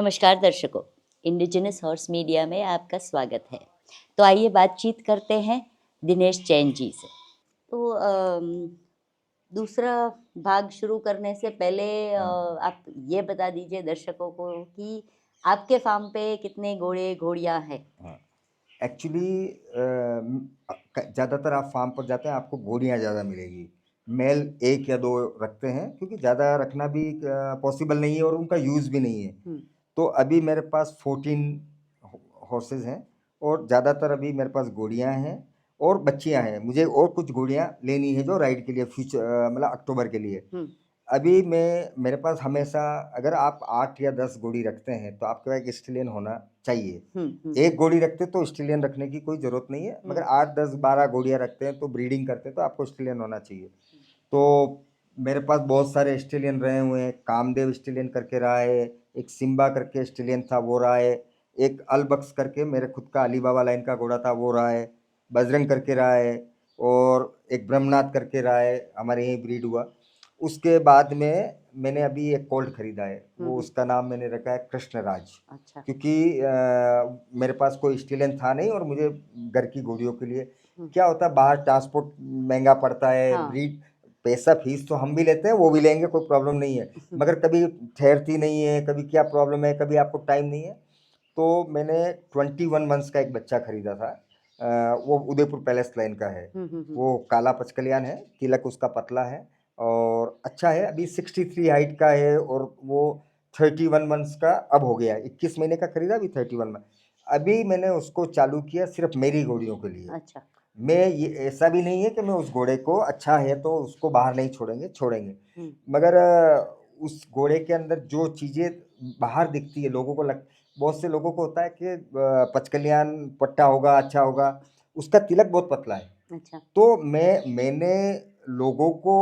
नमस्कार दर्शकों, indigenous horse media में आपका स्वागत है। तो आइए बातचीत करते हैं दिनेश जैन जी से। तो दूसरा भाग शुरू करने से पहले आप ये बता दीजिए दर्शकों को कि आपके फार्म पे कितने घोड़े घोड़ियाँ हैं? एक्चुअली ज़्यादातर आप फार्म पर जाते हैं, आपको घोड़ियाँ ज़्यादा मिलेगी। मेल 1 या 2 रखते हैं, क्योंकि ज़्यादा रखना भी पॉसिबल नहीं है और उनका यूज़ भी नहीं है। तो अभी मेरे पास 14 हॉर्सेस हैं और ज़्यादातर अभी मेरे पास घोड़ियाँ हैं और बच्चियाँ हैं। मुझे और कुछ घोड़ियाँ लेनी है जो राइड के लिए मतलब अक्टूबर के लिए। अभी मेरे पास हमेशा, अगर आप 8 या 10 घोड़ी रखते हैं तो आपके पास एक स्टेलियन होना चाहिए। एक घोड़ी रखते तो स्टेलियन रखने की कोई ज़रूरत नहीं है, मगर 8, 10, 12 घोड़ियाँ रखते हैं तो ब्रीडिंग करते हैं तो आपको स्टेलियन होना चाहिए। तो मेरे पास बहुत सारे स्टेलियन रहे हुए हैं। कामदेव स्टेलियन करके रहा है, एक सिम्बा करके स्टेलियन था वो रहा है, एक अलबक्स करके मेरे खुद का अली बाबा लाइन का घोड़ा था वो रहा है, बजरंग करके रहा है और एक ब्रह्मनाथ करके रहा है, हमारे यहीं ब्रीड हुआ। उसके बाद में मैंने अभी एक कोल्ट खरीदा है, वो उसका नाम मैंने रखा है कृष्णराज। अच्छा। क्योंकि मेरे पास कोई स्टेलियन था नहीं और मुझे घर की घोड़ियों के लिए क्या होता है, बाहर ट्रांसपोर्ट महंगा पड़ता है। ब्रीड पैसा फीस तो हम भी लेते हैं, वो भी लेंगे, कोई प्रॉब्लम नहीं है, मगर कभी ठहरती नहीं है, कभी क्या प्रॉब्लम है, कभी आपको टाइम नहीं है। तो मैंने 21 मंथ्स का एक बच्चा खरीदा था। वो उदयपुर पैलेस लाइन का है। वो काला पचकलियान है, तिलक उसका पतला है और अच्छा है। अभी 63 हाइट का है और वो 31 मंथ्स का अब हो गया है। 21 महीने का खरीदा, अभी 31 मंथ। अभी मैंने उसको चालू किया सिर्फ मेरी घोड़ियों के लिए। अच्छा। मैं ये ऐसा भी नहीं है कि मैं उस घोड़े को, अच्छा है तो उसको बाहर नहीं छोड़ेंगे, मगर उस घोड़े के अंदर जो चीज़ें बाहर दिखती है, लोगों को बहुत से लोगों को होता है कि पचकल्याण पट्टा होगा, अच्छा होगा, उसका तिलक बहुत पतला है। अच्छा। तो मैंने लोगों को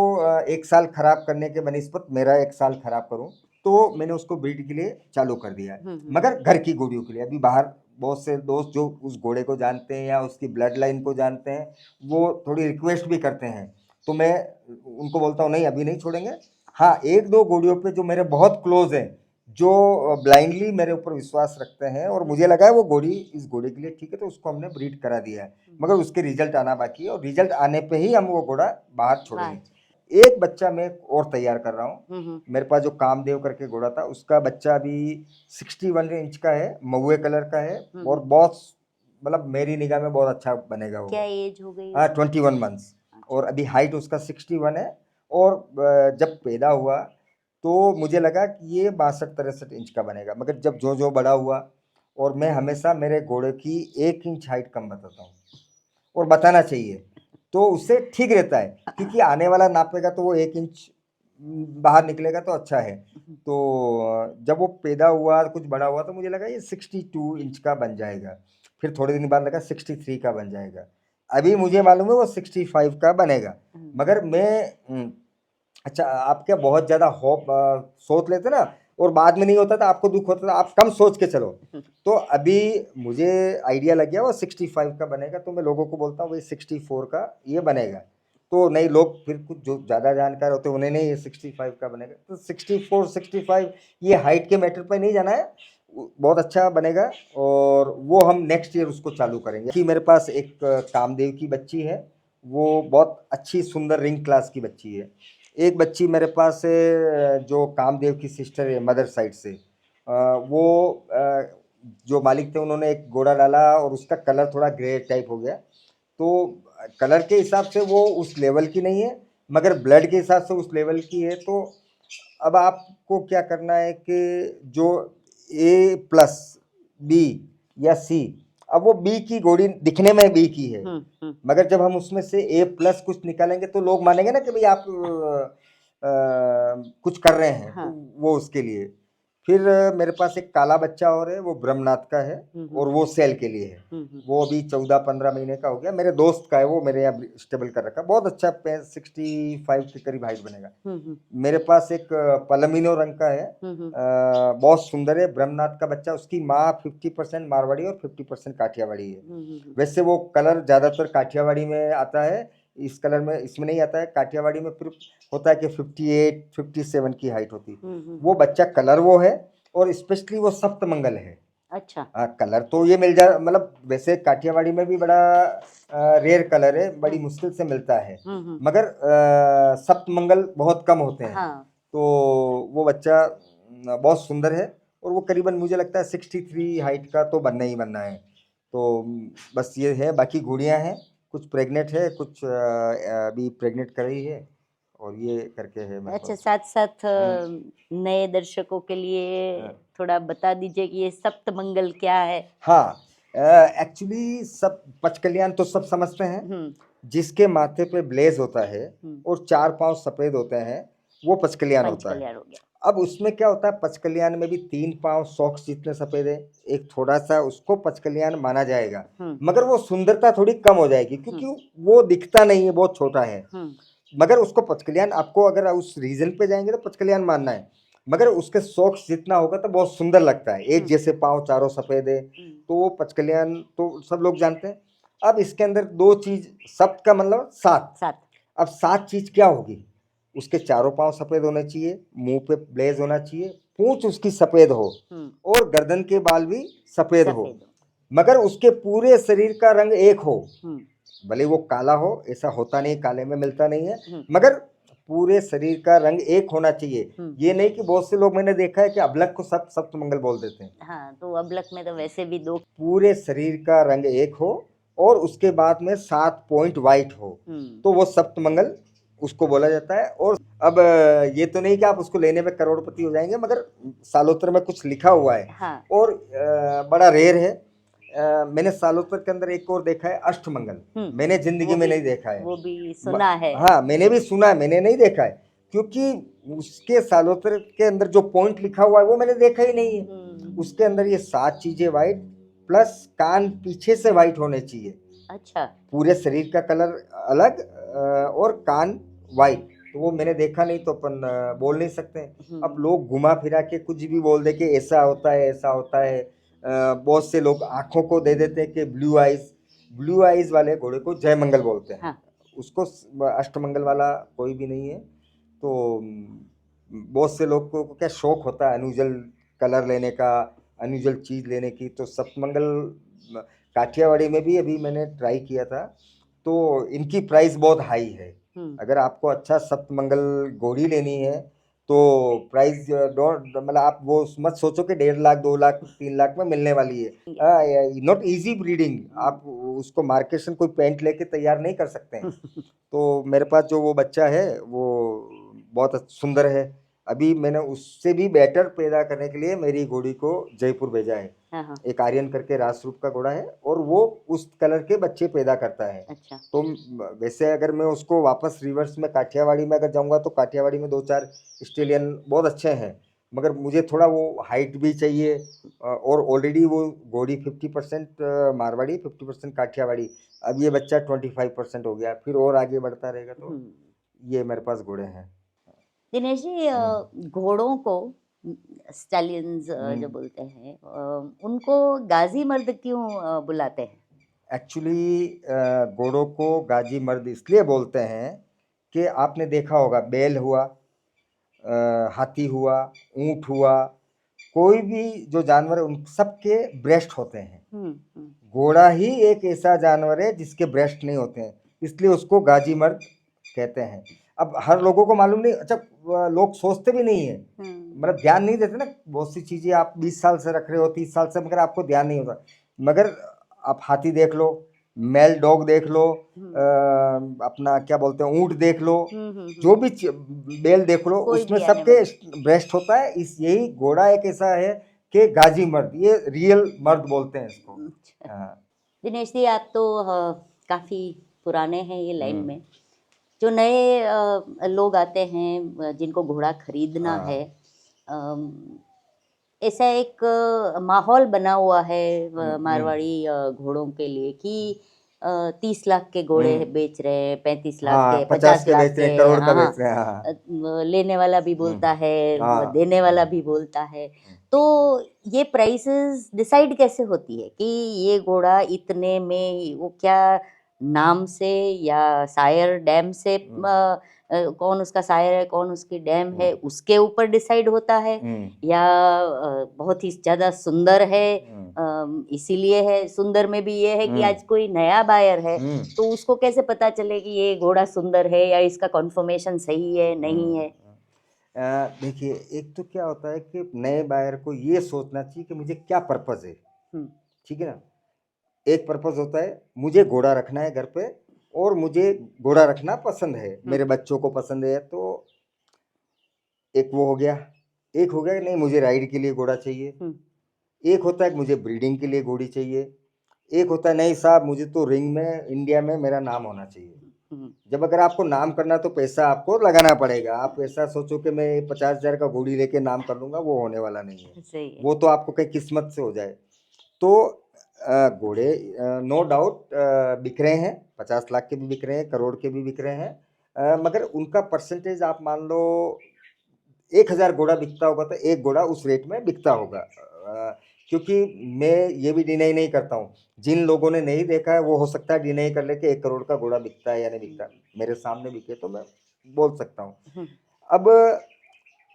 1 साल खराब करने के बनिस्बत मेरा 1 साल खराब करूं, तो मैंने उसको ब्रीड के लिए चालू कर दिया है, मगर घर की घोड़ियों के लिए। अभी बाहर बहुत से दोस्त जो उस घोड़े को जानते हैं या उसकी ब्लड लाइन को जानते हैं, वो थोड़ी रिक्वेस्ट भी करते हैं, तो मैं उनको बोलता हूँ नहीं, अभी नहीं छोड़ेंगे। हाँ, 1-2 घोड़ियों पे जो मेरे बहुत क्लोज हैं, जो ब्लाइंडली मेरे ऊपर विश्वास रखते हैं और मुझे लगा है वो घोड़ी इस घोड़े के लिए ठीक है, तो उसको हमने ब्रीड करा दिया है, मगर उसके रिजल्ट आना बाकी है और रिजल्ट आने पे ही हम वो घोड़ा बाहर छोड़ेंगे। एक बच्चा मैं और तैयार कर रहा हूँ। मेरे पास जो कामदेव करके घोड़ा था, उसका बच्चा अभी 61 इंच का है, महुए कलर का है और बहुत, मतलब मेरी निगाह में बहुत अच्छा बनेगा वो। क्या एज हो गई? 21 मंथ्स और अभी हाइट उसका 61 है। और जब पैदा हुआ तो मुझे लगा कि ये 62-63 इंच का बनेगा, मगर जब जो जो बड़ा हुआ, और मैं हमेशा मेरे घोड़े की 1 इंच हाइट कम बताता हूँ और बताना चाहिए, तो उससे ठीक रहता है, क्योंकि आने वाला नापेगा तो वो 1 इंच बाहर निकलेगा तो अच्छा है। तो जब वो पैदा हुआ, कुछ बड़ा हुआ, तो मुझे लगा ये 62 इंच का बन जाएगा, फिर थोड़े दिन बाद लगा 63 का बन जाएगा, अभी मुझे मालूम है वो 65 का बनेगा। मगर मैं अच्छा, आप क्या बहुत ज़्यादा होप सोच लेते ना और बाद में नहीं होता था, आपको दुख होता था, आप कम सोच के चलो। तो अभी मुझे आइडिया लग गया वो 65 का बनेगा, तो मैं लोगों को बोलता हूँ भाई 64 का ये बनेगा, तो नहीं, लोग फिर कुछ जो ज़्यादा जानकार होते हैं उन्हें नहीं, ये 65 का बनेगा, तो 64, 65 ये हाइट के मैटर पर नहीं जाना है, बहुत अच्छा बनेगा। और वो हम नेक्स्ट ईयर उसको चालू करेंगे। कि मेरे पास एक कामदेव की बच्ची है, वो बहुत अच्छी सुंदर रिंग क्लास की बच्ची है। एक बच्ची मेरे पास है जो कामदेव की सिस्टर है मदर साइड से, वो जो मालिक थे उन्होंने एक घोड़ा डाला और उसका कलर थोड़ा ग्रे टाइप हो गया, तो कलर के हिसाब से वो उस लेवल की नहीं है, मगर ब्लड के हिसाब से उस लेवल की है। तो अब आपको क्या करना है कि जो A+ B या C, अब वो B की घोड़ी दिखने में B की है, मगर जब हम उसमें से A+ कुछ निकालेंगे तो लोग मानेंगे ना कि भाई आप कुछ कर रहे हैं। तो वो उसके लिए फिर मेरे पास एक काला बच्चा और है, वो ब्रह्मनाथ का है और वो सेल के लिए है। वो अभी 14-15 महीने का हो गया, मेरे दोस्त का है, वो मेरे यहाँ स्टेबल कर रखा, बहुत अच्छा 65 के करीब हाइट बनेगा। मेरे पास एक पलमिनो रंग का है, बहुत सुंदर है, ब्रह्मनाथ का बच्चा। उसकी माँ 50% मारवाड़ी और 50% काठियावाड़ी है। वैसे वो कलर ज्यादातर काठियावाड़ी में आता है, इस कलर में इसमें नहीं आता है। काठियावाड़ी में फिर होता है कि 58-57 की हाइट होती है। वो बच्चा कलर वो है और स्पेशली वो सप्तमंगल है। अच्छा। हाँ, कलर तो ये मिल जा, मतलब वैसे काठियावाड़ी में भी बड़ा रेयर कलर है, बड़ी मुश्किल से मिलता है, मगर सप्तमंगल बहुत कम होते हैं। हाँ। तो वो बच्चा बहुत सुंदर है, और वो करीबन मुझे लगता है 63 हाइट का तो बनना ही बनना है। तो बस ये है, बाकी घोड़ियाँ हैं, कुछ प्रेग्नेंट है, कुछ अभी प्रेग्नेंट कर रही है, और ये करके है मेरे अच्छा, पास। साथ साथ नए दर्शकों के लिए हाँ। थोड़ा बता दीजिए कि ये सप्तमंगल क्या है। हाँ, एक्चुअली सब पचकल्याण तो सब समझते हैं, हम्म। जिसके माथे पे ब्लेज होता है और 4 पांव सफेद होते हैं, वो पचकल्याण होता है। पंचकल्याण हो गया। अब उसमें क्या होता है, पचकल्याण में भी 3 पांव सॉक्स जितने सफेद है, एक थोड़ा सा उसको पचकल्याण माना जाएगा, मगर वो सुंदरता थोड़ी कम हो जाएगी, क्योंकि वो दिखता नहीं है, बहुत छोटा है। मगर उसको पचकल्याण, आपको अगर उस रीजन पे जाएंगे तो पचकल्याण मानना है, मगर उसके सॉक्स जितना होगा तो बहुत सुंदर लगता है। एक जैसे पांव, चारों सफेद है, तो वो पचकल्याण तो सब लोग जानते हैं। अब इसके अंदर 2 चीज, सप्त का मतलब 7। अब 7 चीज क्या होगी, उसके चारों पांव सफेद होने चाहिए, मुंह पे ब्लेज होना चाहिए, पूंछ उसकी सफेद हो, और गर्दन के बाल भी सफेद हो, मगर उसके पूरे शरीर का रंग एक हो। भले वो काला हो, ऐसा होता नहीं, काले में मिलता नहीं है, मगर पूरे शरीर का रंग एक होना चाहिए। ये नहीं कि बहुत से लोग मैंने देखा है कि अबलक को सप्तमंगल बोल देते हैं। हाँ, तो अबलक में तो वैसे भी 2। पूरे शरीर का रंग एक हो, और उसके बाद में 7 पॉइंट वाइट हो, तो वो सप्तमंगल उसको बोला जाता है। और अब ये तो नहीं कि आप उसको लेने में करोड़पति हो जाएंगे, मगर सालोत्तर में कुछ लिखा हुआ है। हाँ। और बड़ा रेयर है। मैंने सालोत्तर के अंदर एक और देखा है, अष्टमंगल, मैंने जिंदगी में नहीं देखा है। वो भी सुना है। हाँ, मैंने भी सुना है, मैंने नहीं देखा है, क्योंकि उसके सालोत्तर के अंदर जो पॉइंट लिखा हुआ है वो मैंने देखा ही नहीं है। उसके अंदर ये 7 चीजें वाइट, प्लस कान पीछे से वाइट होने चाहिए। अच्छा। पूरे शरीर का कलर अलग, और कान वाइट, तो वो मैंने देखा नहीं, तो अपन बोल नहीं सकते। अब लोग घुमा फिरा के कुछ भी बोल दे कि ऐसा होता है, ऐसा होता है। बहुत से लोग आंखों को दे देते हैं कि ब्लू आइज वाले घोड़े को जय मंगल बोलते हैं। हाँ। उसको अष्टमंगल वाला कोई भी नहीं है। तो बहुत से लोग को क्या शौक होता है अनयूजुअल कलर लेने का, अनयूजुअल चीज लेने की। तो सप्तमंगल काठियावाड़ी में भी अभी मैंने ट्राई किया था, तो इनकी प्राइस बहुत हाई है। अगर आपको अच्छा सप्तमंगल घोड़ी लेनी है तो प्राइस मतलब आप वो मत सोचो कि 1.5 लाख, 2 लाख, 3 लाख में मिलने वाली है। नॉट इजी ब्रीडिंग, आप उसको मार्केशन कोई पेंट लेके तैयार नहीं कर सकते हैं। तो मेरे पास जो वो बच्चा है वो बहुत सुंदर है। अभी मैंने उससे भी बेटर पैदा करने के लिए मेरी घोड़ी को जयपुर भेजा है। एक आर्यन करके राजरूप का घोड़ा है, और वो उस कलर के बच्चे पैदा करता है। अच्छा। तो वैसे अगर मैं उसको वापस रिवर्स में काठियावाड़ी में अगर जाऊंगा तो काठियावाड़ी में 2-4 ऑस्ट्रेलियन बहुत अच्छे हैं, मगर मुझे थोड़ा वो हाइट भी चाहिए। और ऑलरेडी वो घोड़ी 50% मारवाड़ी, 50% काठियावाड़ी। अब ये बच्चा 25% हो गया, फिर और आगे बढ़ता रहेगा। तो ये मेरे पास घोड़े हैं। दिनेश जी, घोड़ों को स्टैलियंस जो बोलते हैं, उनको गाजी मर्द क्यों बुलाते हैं? एक्चुअली घोड़ों को गाजी मर्द इसलिए बोलते हैं कि आपने देखा होगा, बैल हुआ, हाथी हुआ, ऊंट हुआ, कोई भी जो जानवर है उन सबके ब्रेस्ट होते हैं। घोड़ा ही एक ऐसा जानवर है जिसके ब्रेस्ट नहीं होते हैं, इसलिए उसको गाजी मर्द कहते हैं। अब हर लोगों को मालूम नहीं, अच्छा लोग सोचते भी नहीं है, मतलब ध्यान नहीं देते ना। बहुत सी चीजें आप 20 साल से रख रहे हो, 30 साल से, मगर आपको ध्यान नहीं होता। मगर आप हाथी देख लो, मेल डॉग देख लो, अपना क्या बोलते हैं, ऊंट देख लो, जो भी बेल देख लो, उसमें सबके ब्रेस्ट होता है। इस यही घोड़ा एक ऐसा है कि गाजी मर्द, ये रियल मर्द बोलते हैं इसको। हाँ। दिनेश जी, आप तो काफी पुराने हैं ये लाइन में। जो नए लोग आते हैं जिनको घोड़ा खरीदना है, ऐसा एक माहौल बना हुआ है मारवाड़ी घोड़ों के लिए कि 30 लाख के घोड़े बेच रहे हैं, 35 लाख के, 50 के लाख बेच रहे के। हैं, करोड़ का हाँ, बेच रहे हैं। हाँ। लेने वाला भी बोलता है, देने वाला भी बोलता है। तो ये प्राइसेस डिसाइड कैसे होती है कि ये घोड़ा इतने में, वो क्या नाम से या सायर डैम से कौन उसका शायर है, कौन उसकी डैम है, उसके ऊपर डिसाइड होता है, या बहुत ही ज्यादा सुंदर है, इसीलिए है। सुंदर में भी ये है कि आज कोई नया बायर है तो उसको कैसे पता चले कि ये घोड़ा सुंदर है या इसका कन्फर्मेशन सही है नहीं है। देखिए, एक तो क्या होता है कि नए बायर को ये सोचना चाहिए कि मुझे क्या पर्पस है, ठीक है ना। एक पर्पस होता है मुझे घोड़ा रखना है घर पे और मुझे घोड़ा रखना पसंद है, मेरे बच्चों को पसंद है, तो एक वो हो गया। एक हो गया कि नहीं मुझे राइड के लिए घोड़ा चाहिए, एक होता है कि मुझे ब्रीडिंग के लिए घोड़ी चाहिए, एक होता है नहीं साहब मुझे तो रिंग में इंडिया में मेरा नाम होना चाहिए। जब अगर आपको नाम करना तो पैसा आपको लगाना पड़ेगा। आप ऐसा सोचो कि मैं 50,000 का घोड़ी लेके नाम कर लूंगा, वो होने वाला नहीं है। सही है। वो तो आपको कहीं किस्मत से हो जाए। तो घोड़े नो डाउट बिक रहे हैं, 50 लाख के भी बिक रहे हैं, करोड़ के भी बिक रहे हैं, मगर उनका परसेंटेज आप मान लो 1,000 घोड़ा बिकता होगा तो एक घोड़ा उस रेट में बिकता होगा। क्योंकि मैं ये भी डिनाई नहीं करता हूँ, जिन लोगों ने नहीं देखा है वो हो सकता है डिनाई कर ले कि 1 करोड़ का घोड़ा बिकता है या नहीं बिकता। मेरे सामने बिके तो मैं बोल सकता हूँ। अब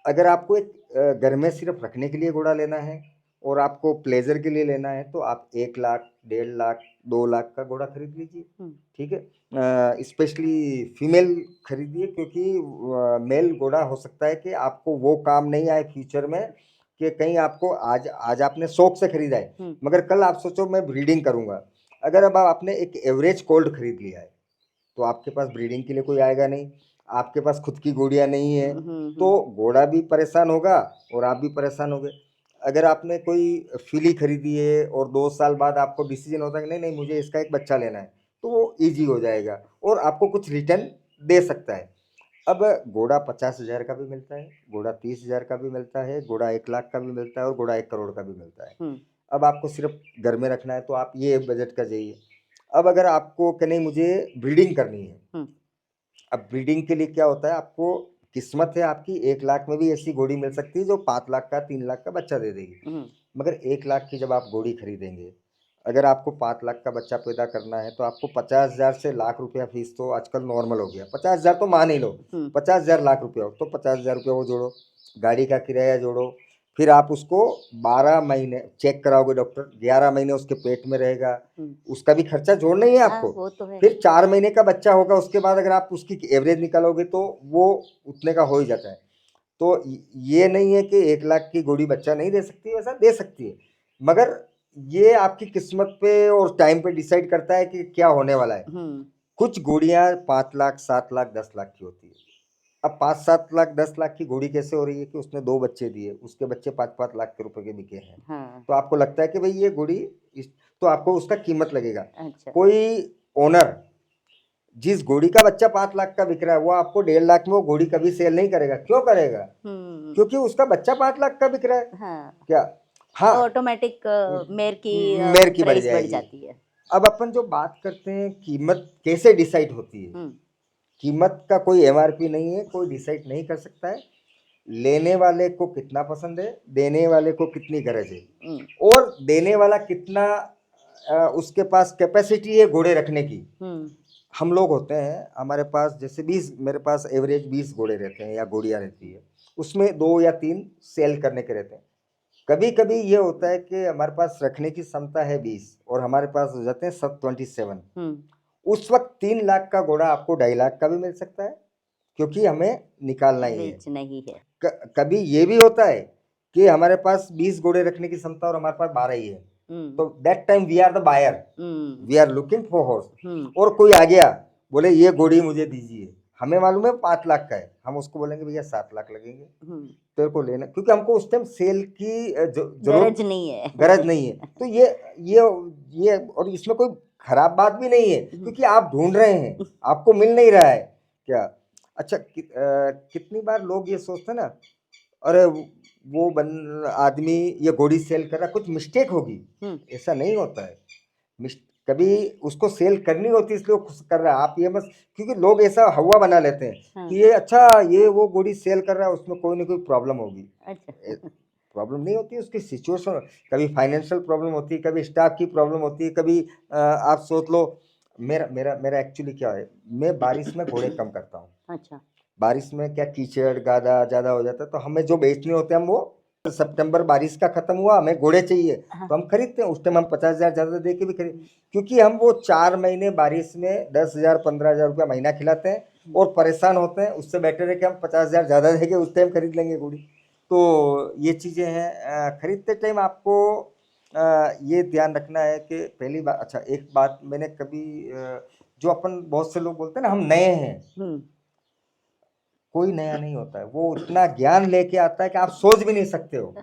अगर आपको एक घर में सिर्फ रखने के लिए घोड़ा लेना है और आपको प्लेजर के लिए लेना है तो आप 1 लाख, 1.5 लाख, 2 लाख का घोड़ा खरीद लीजिए, ठीक है। स्पेशली फीमेल खरीदिए, क्योंकि मेल घोड़ा हो सकता है कि आपको वो काम नहीं आए फ्यूचर में, कि कहीं आपको आज आपने शौक से खरीदा है मगर कल आप सोचो मैं ब्रीडिंग करूंगा। अगर अब आपने एक एवरेज कोल्ड खरीद लिया है तो आपके पास ब्रीडिंग के लिए कोई आएगा नहीं, आपके पास खुद की घोड़ियां नहीं है, तो घोड़ा भी परेशान होगा और आप भी परेशान होगे। अगर आपने कोई फिली खरीदी है और 2 साल बाद आपको डिसीजन होता है कि नहीं नहीं मुझे इसका एक बच्चा लेना है, तो वो ईजी हो जाएगा और आपको कुछ रिटर्न दे सकता है। अब घोड़ा 50,000 का भी मिलता है, घोड़ा 30,000 का भी मिलता है, घोड़ा 1 लाख का भी मिलता है और घोड़ा 1 करोड़ का भी मिलता है। अब आपको सिर्फ घर में रखना है तो आप ये बजट का जाइए। अब अगर आपको कि नहीं मुझे ब्रीडिंग करनी है, अब ब्रीडिंग के लिए क्या होता है, आपको किस्मत है आपकी 1 लाख में भी ऐसी घोड़ी मिल सकती है जो 5 लाख का 3 लाख का बच्चा दे देगी। मगर 1 लाख की जब आप घोड़ी खरीदेंगे, अगर आपको 5 लाख का बच्चा पैदा करना है तो आपको 50,000 से लाख रुपया फीस तो आजकल नॉर्मल हो गया। 50,000 तो मान ही लो, 50,000 लाख रुपया हो तो 50,000 रुपया वो जोड़ो, गाड़ी का किराया जोड़ो, फिर आप उसको 12 महीने चेक कराओगे डॉक्टर, 11 महीने उसके पेट में रहेगा, उसका भी खर्चा जोड़ना ही है आपको। वो तो है। फिर 4 महीने का बच्चा होगा, उसके बाद अगर आप उसकी एवरेज निकालोगे तो वो उतने का हो ही जाता है। तो ये नहीं है कि 1 लाख की घोड़ी बच्चा नहीं दे सकती, वैसा दे सकती है, मगर ये आपकी किस्मत पे और टाइम पे डिसाइड करता है कि क्या होने वाला है। कुछ घोड़ियां 5 लाख, 7 लाख, 10 लाख की होती है। अब 5-7 लाख, 10 लाख की घोड़ी कैसे हो रही है कि उसने 2 बच्चे दिए, उसके बच्चे 5-5 लाख के रुपए के बिके हैं। तो आपको लगता है कि भाई ये घोड़ी तो आपको उसका कीमत लगेगा। अच्छा। कोई ओनर जिस घोड़ी का बच्चा 5 लाख का बिक रहा है वो आपको 1.5 लाख में वो घोड़ी कभी सेल नहीं करेगा। क्यों करेगा? क्योंकि उसका बच्चा 5 लाख का बिक रहा है। क्या? हाँ, ऑटोमेटिक मेयर की बढ़ प्राइस बढ़ जाएगी। जाती है। अब अपन जो बात करते हैं कीमत कैसे डिसाइड होती है, कीमत का कोई एमआरपी नहीं है, कोई डिसाइड नहीं कर सकता है। लेने वाले को कितना पसंद है, देने वाले को कितनी गरज है, और देने वाला कितना उसके पास कैपेसिटी है घोड़े रखने की। हम लोग होते हैं, हमारे पास जैसे 20, मेरे पास एवरेज 20 घोड़े रहते हैं या घोड़ियाँ रहती है, उसमें 2 या 3 सेल करने के रहते हैं। कभी कभी ये होता है कि हमारे पास रखने की क्षमता है 20 और हमारे पास हो जाते हैं सब 27। उस वक्त 3 लाख का घोड़ा आपको 2.5 लाख का भी मिल सकता है, क्योंकि हमें निकालना ही है। बेचना ही है। कभी ये भी होता है कि हमारे पास 20 घोड़े रखने की क्षमता और हमारे पास 12 ही है, तो that time we are the buyer, we are looking for horse. और कोई आ गया बोले ये घोड़ी मुझे दीजिए, हमें मालूम है 5 लाख का है, हम उसको बोलेंगे भैया 7 लाख लगेंगे, तेरे को लेना, क्योंकि हमको उस टाइम सेल की गरज नहीं है। गरज नहीं है। तो ये और इसमें कोई खराब बात भी नहीं है, क्योंकि आप ढूंढ रहे हैं, आपको मिल नहीं रहा है क्या। अच्छा, कितनी बार लोग ये सोचते हैं ना, अरे वो आदमी ये घोड़ी सेल कर रहा, कुछ मिस्टेक होगी। ऐसा नहीं होता है, कभी उसको सेल करनी होती इसलिए वो कर रहा है। आप ये बस, क्योंकि लोग ऐसा हवा बना लेते हैं कि ये अच्छा ये वो घोड़ी सेल कर रहा है, उसमें कोई ना कोई प्रॉब्लम होगी। प्रॉब्लम नहीं होती, उसकी सिचुएशन, कभी फाइनेंशियल प्रॉब्लम होती है, कभी स्टाफ की प्रॉब्लम होती है, कभी आप सोच लो मेरा एक्चुअली क्या है, मैं बारिश में घोड़े कम करता हूँ। अच्छा। बारिश में क्या कीचड़ गादा ज़्यादा हो जाता है, तो हमें जो बेचने होते हैं हम वो सितंबर बारिश का खत्म हुआ, हमें घोड़े चाहिए हाँ। तो हम खरीदते हैं। उस टाइम हम 50,000 ज़्यादा दे के भी खरीद, क्योंकि हम वो 4 महीने बारिश में 10,000 15,000 रुपया महीना खिलाते हैं और परेशान होते हैं। उससे बेटर है कि हम 50,000 ज़्यादा दे के उस टाइम खरीद लेंगे घोड़ी। तो ये चीज़ें हैं। खरीदते टाइम आपको ये ध्यान रखना है कि पहली बात, अच्छा एक बात मैंने कभी जो अपन बहुत से लोग बोलते हैं ना हम नए हैं, हम्म। कोई नया नहीं होता है, वो उतना ज्ञान लेके आता है कि आप सोच भी नहीं सकते हो।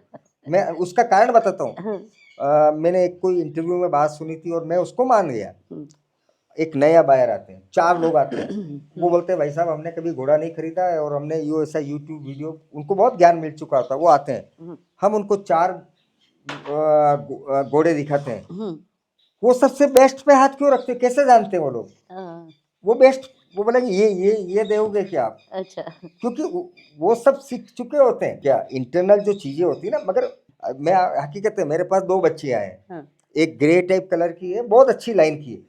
मैं उसका कारण बताता हूँ। हाँ। मैंने एक कोई इंटरव्यू में बात सुनी थी और मैं उसको मान गया। हम्म। एक नया बायर आते हैं, 4 लोग आते हैं, वो हम्म। बोलते हैं भाई साहब हमने कभी घोड़ा नहीं खरीदा है और हमने यो ऐसा यूट्यूब वीडियो, उनको बहुत ज्ञान मिल चुका होता है, वो आते हैं, हम्म। हम उनको 4 घोड़े दिखाते हैं, हम्म। वो सबसे बेस्ट पे हाथ क्यों रखते हैं, कैसे जानते हैं वो लोग? हाँ। वो बेस्ट, वो बोलेंगे ये दोगे क्या आप? अच्छा। क्योंकि वो सब सीख चुके होते हैं। क्या इंटरनल जो चीजें होती है ना, मगर मैं हकीकत है, मेरे पास 2 बच्चियां हैं, हाँ। एक ग्रे टाइप कलर की है, बहुत अच्छी लाइन की है,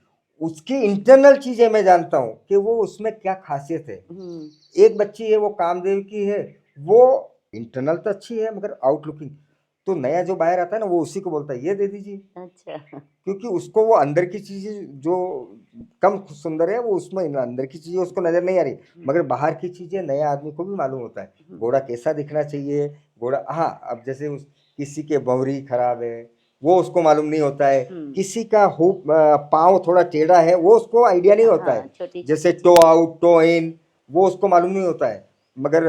उसकी इंटरनल चीजें मैं जानता हूँ कि वो उसमें क्या खासियत है। हम्म। एक बच्ची है वो कामदेव की है, वो इंटरनल तो अच्छी है मगर आउटलुकिंग, तो नया जो बाहर आता है ना वो उसी को बोलता है ये दे दीजिए, अच्छा। क्योंकि उसको वो अंदर की चीजें जो कम सुंदर है वो उसमें अंदर की चीजें उसको नजर नहीं आ रही, मगर बाहर की चीजें नए आदमी को भी मालूम होता है घोड़ा कैसा दिखना चाहिए। घोड़ा, हाँ, अब जैसे किसी के बवरी खराब है वो उसको मालूम नहीं होता है, किसी का हुप पाँव थोड़ा टेढ़ा है वो उसको आइडिया नहीं होता हाँ, है, छोटी जैसे छोटी टो चीजें। आउट टो इन वो उसको मालूम नहीं होता है, मगर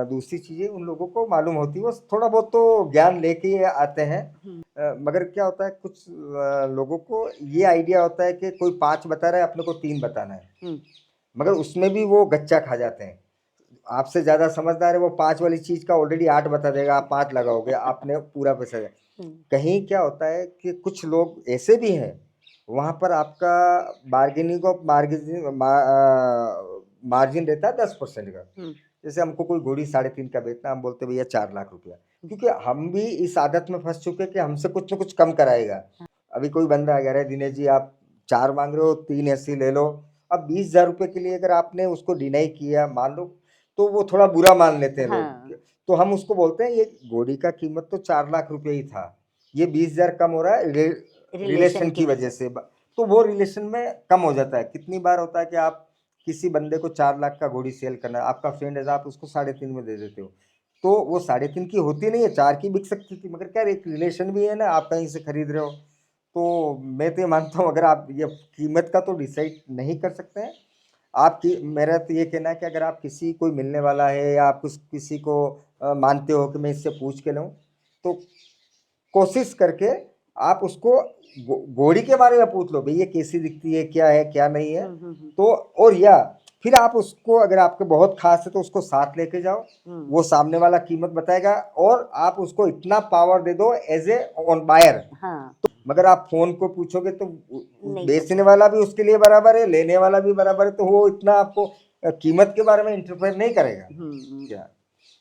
दूसरी चीजें उन लोगों को मालूम होती है, वो थोड़ा बहुत तो ज्ञान लेके ही आते हैं। मगर क्या होता है कुछ लोगों को ये आइडिया होता है कि कोई 5 बता रहा है अपने को 3 बताना है, मगर उसमें भी वो गच्चा खा जाते हैं। आपसे ज्यादा समझदार है वो 5 वाली चीज का ऑलरेडी 8 बता देगा, आप 5 लगाओगे आपने पूरा पैसा दिया। कहीं क्या होता है कि कुछ लोग ऐसे भी हैं वहां पर आपका बार्गेनिंग ऑफ मार्जिन रहता है 10% का। जैसे हमको कोई घोड़ी 3.5 का बेचना, हम बोलते भैया 4 लाख रुपया, क्योंकि हम भी इस आदत में फंस चुके कि हमसे कुछ ना कुछ कम कराएगा। अभी कोई बंदा आ गया, अरे दिनेश जी आप 4 मांग रहे हो, 3 ऐसी ले लो। अब 20,000 रुपये के लिए अगर आपने उसको डिनाई किया मान लो, तो वो थोड़ा बुरा मान लेते हैं हाँ। लोग। तो हम उसको बोलते हैं ये घोड़ी का कीमत तो 4 लाख रुपये ही था, ये 20,000 कम हो रहा है रिलेशन की वजह से। तो वो रिलेशन में कम हो जाता है। कितनी बार होता है कि आप किसी बंदे को 4 लाख का घोड़ी सेल करना है, आपका फ्रेंड है, आप उसको 3.5 में दे देते हो, तो वो 3.5 की होती नहीं है, 4 की बिक सकती थी, मगर क्या एक रिलेशन भी है ना, आप कहीं से खरीद रहे हो। तो मैं तो ये मानता हूँ अगर आप ये कीमत का तो डिसाइड नहीं कर सकते हैं, आपकी, मेरा तो ये कहना है कि अगर आप किसी कोई मिलने वाला है या आप किसी को मानते हो कि मैं इससे पूछ के लूँ, तो कोशिश करके आप उसको घोड़ी के बारे में पूछ लो, भाई ये कैसी दिखती है, क्या है क्या नहीं है। तो और या फिर आप उसको, अगर आपके बहुत खास है तो उसको साथ लेके जाओ, वो सामने वाला कीमत बताएगा और आप उसको इतना पावर दे दो एज ए ऑन बायर। हाँ। मगर आप फोन को पूछोगे तो नहीं बेचने वाला भी उसके लिए बराबर है, लेने वाला भी बराबर है, तो वो इतना आपको कीमत के बारे में इंटरफेयर नहीं करेगा। क्या,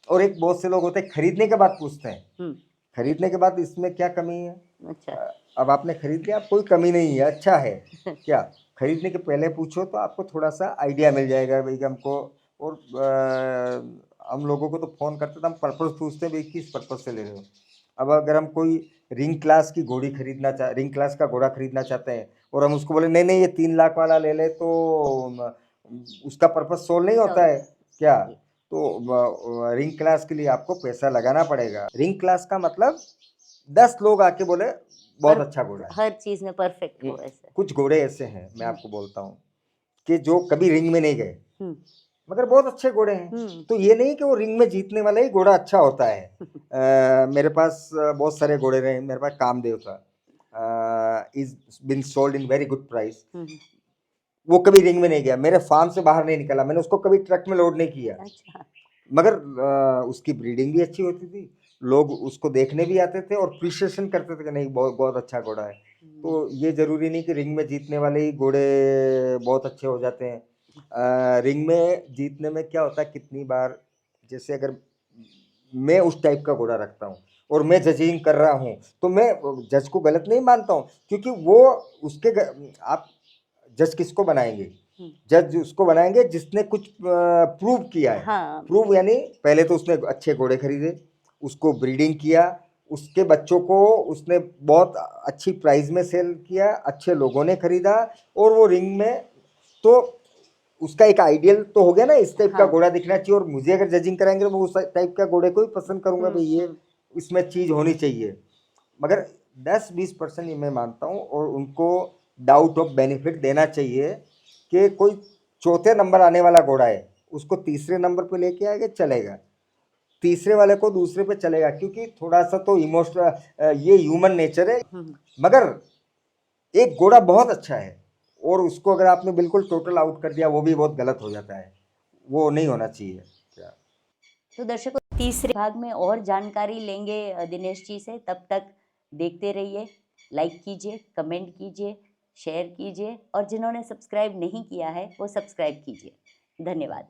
और एक बहुत से लोग होते हैं खरीदने के बाद पूछते हैं, खरीदने के बाद इसमें क्या कमी है। अच्छा। अब आपने खरीद लिया, कोई कमी नहीं है, अच्छा है क्या, खरीदने के पहले पूछो तो आपको थोड़ा सा आइडिया मिल जाएगा भाई हमको। और हम लोगों को तो फ़ोन करते तो हम पर्पस पूछते हैं भाई किस पर्पस से ले रहे हो। अब अगर हम कोई रिंग क्लास की घोड़ी रिंग क्लास का घोड़ा खरीदना चाहते हैं और हम उसको बोले नहीं नहीं ये 3 लाख वाला ले ले, तो उसका पर्पस सोल्व नहीं होता है क्या। तो रिंग क्लास के लिए आपको पैसा लगाना पड़ेगा। रिंग क्लास का मतलब 10 लोग आके बोले बहुत अच्छा घोड़ा है। हर चीज में परफेक्ट हो ऐसे। कुछ घोड़े ऐसे हैं, मैं आपको बोलता हूँ, कि जो कभी रिंग में नहीं गए मगर बहुत अच्छे घोड़े हैं। तो ये नहीं कि वो रिंग में जीतने वाला ही घोड़ा अच्छा होता है। मेरे पास बहुत सारे घोड़े रहे, मेरे पास कामदेव था, is been sold in very good price. वो कभी रिंग में नहीं गया, मेरे फार्म से बाहर नहीं निकला, मैंने उसको कभी ट्रक में लोड नहीं किया। अच्छा। मगर उसकी ब्रीडिंग भी अच्छी होती थी, लोग उसको देखने भी आते थे और अप्रिशिएशन करते थे कि नहीं बहुत बहुत अच्छा घोड़ा है। तो ये जरूरी नहीं कि रिंग में जीतने वाले ही घोड़े बहुत अच्छे हो जाते हैं। रिंग में जीतने में क्या होता है, कितनी बार, जैसे अगर मैं उस टाइप का घोड़ा रखता हूँ और मैं जजिंग कर रहा हूँ, तो मैं जज को गलत नहीं मानता हूँ, क्योंकि वो आप जज किसको बनाएंगे, जज उसको बनाएंगे जिसने कुछ प्रूव किया है। हाँ प्रूव यानी पहले तो उसने अच्छे घोड़े खरीदे, उसको ब्रीडिंग किया, उसके बच्चों को उसने बहुत अच्छी प्राइस में सेल किया, अच्छे लोगों ने खरीदा, और वो रिंग में, तो उसका एक आइडियल तो हो गया ना, इस टाइप का हाँ। घोड़ा दिखना चाहिए। और मुझे अगर जजिंग कराएंगे तो मैं उस टाइप का घोड़े को ही पसंद करूंगा, भाई ये इसमें चीज होनी चाहिए। मगर 10-20% ये मैं मानता हूँ, और उनको डाउट ऑफ बेनिफिट देना चाहिए कि कोई चौथे नंबर आने वाला घोड़ा है उसको तीसरे नंबर पे लेके आएगा, चलेगा, तीसरे वाले को दूसरे पे चलेगा, क्योंकि थोड़ा सा तो इमोशनल, ये ह्यूमन नेचर है। मगर एक घोड़ा बहुत अच्छा है और उसको अगर आपने बिल्कुल टोटल आउट कर दिया, वो भी बहुत गलत हो जाता है, वो नहीं होना चाहिए। क्या तो दर्शकों, तीसरे भाग में और जानकारी लेंगे दिनेश जी से। तब तक देखते रहिए, लाइक कीजिए, कमेंट कीजिए, शेयर कीजिए, और जिन्होंने सब्सक्राइब नहीं किया है वो सब्सक्राइब कीजिए। धन्यवाद।